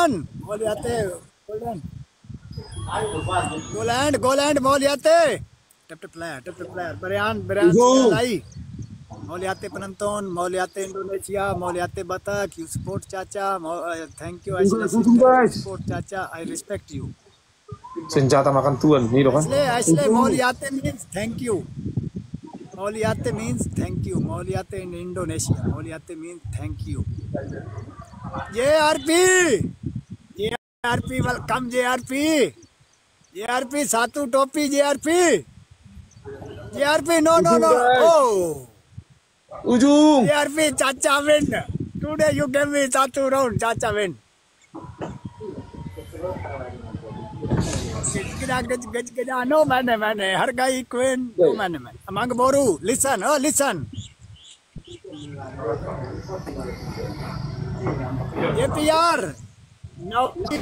Golden, Moliate, Golden. Goland, Moliate. Tap to player. Brian, Ujung. Lai. Moliate Penonton, Moliate Indonesia, Moliate Batak, you support Chacha. Thank you, Ujung Aisle guys, ujung sister, you guys. support Chacha. I respect you. Senjata makan tuan, ini loh kan. Aisle, Ujung. Moliate means thank you. Moliate means thank you. Moliate in Indonesia. Moliate means thank you. JRP! JRP, welcome JRP! JRP, Satu Topi JRP! JRP, no. Oh! Ujung. JRP, Chacha win! Today you gave me Satu round, Chacha win. No man, her guy queen, no man. Among Boru, listen, APR, Noli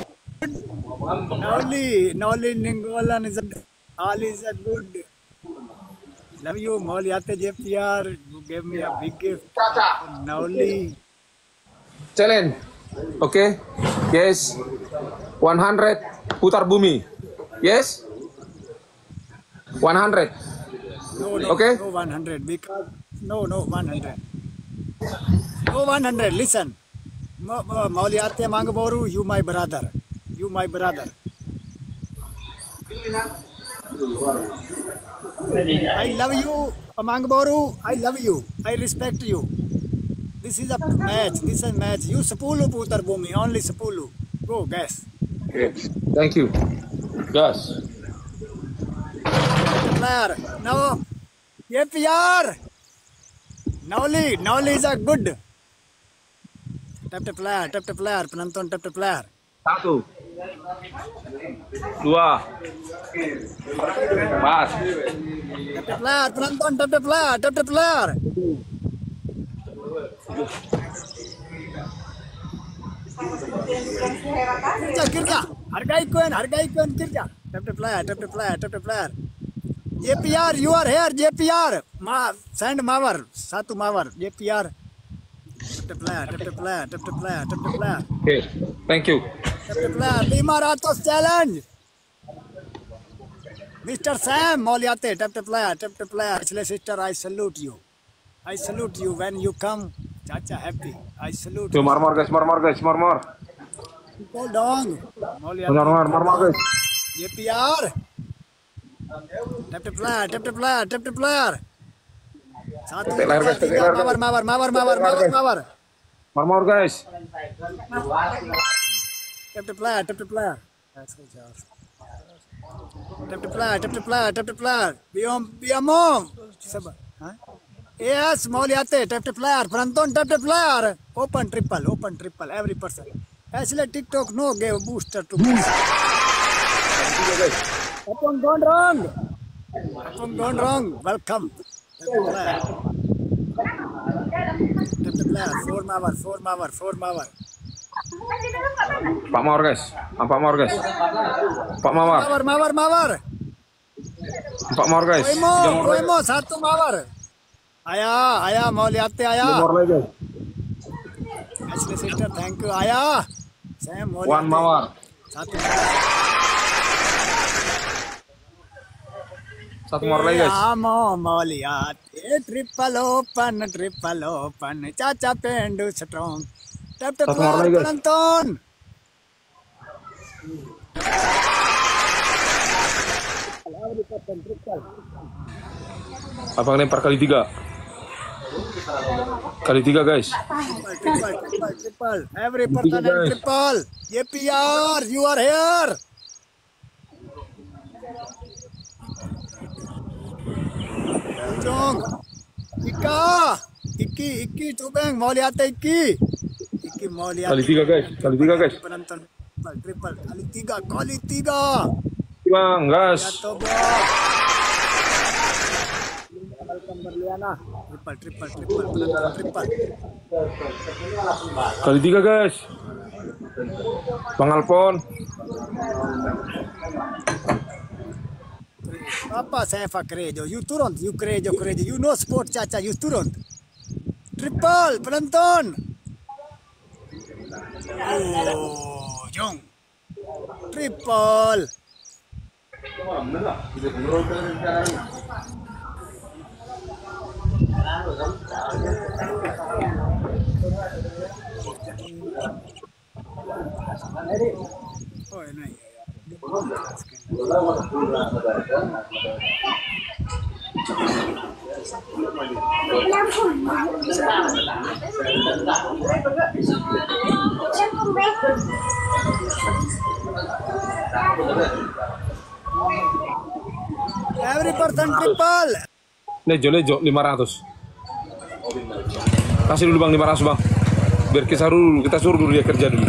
Ningolan is a good. Love you, Moliate JPR. You gave me a big gift. Noli. Challenge. Oke. Yes. 100 putar bumi. Yes. 100. No, Okay. no 100 because no 100. No 100. Listen, Mauliate Mangaboru, you my brother. I love you, Mangaboru. I love you. I respect you. This is a match. You sepuluh putar bumi, only sepuluh. Go, guys. Okay. Thank you. Gas. Player. No. APR. Noli is a good. Tap to player. Penonton tap to player. 1, 2, 4. Tap to player. Penonton tap to player. Kerja. Hargai koin kerja. Tap to player. JPR, you are here, JPR. Send Mawar, Satu Mawar, JPR. Tap to player. Okay. Thank you. Tap to player. 500 challenge. Mr. Sam Moliate, tap to player. Actually, sister, I salute you. When you come. Chacha happy. I salute you. Marmor guys. Hold on. Marmor guys. JPR. Tap to player. Satu Mawar. Marmor guys. Tap to player. Tap to player. Biamong. Yes, Moliate, tap to player. Penonton tap to player. Open triple. Every person. Actually, TikTok no gave booster to boost. Upon gone wrong. Welcome. Tap to player. 4 Mawar. Pak Mawar guys. Pak Mawar. Mawar. Pak Mawar guys. Koimo, Satu Mawar. Ayah, Moliate, ayah. Actually, sister, thank you, ayah. Sam, Moliate. 1 Mawar. Satu Mawar lagi guys. Moliate, triple open. Chacha pendu strong. Tap to Mawar lagi guys. Penonton. Abang lempar kali 3. Kali 3 guys. Triple. Every person and triple. JPR, you are here. Jong. Iki, Tubeng, Moliate Iki. Moliate. Kali 3 guys. Penonton. Triple. Kali 3. Bang, gas. Welcome Berliana. Triple. Kali 3 guys. Bang Alpon. Apa saya Fakrejo? You turun, you Krejo. You know sport Chacha, you turun. Triple penonton. Oh, Jong. Triple. Oh, ini. Every person triple. Lejo 500. Kasih dulu bang 500 bang. Biar kita suruh dulu dia kerja dulu.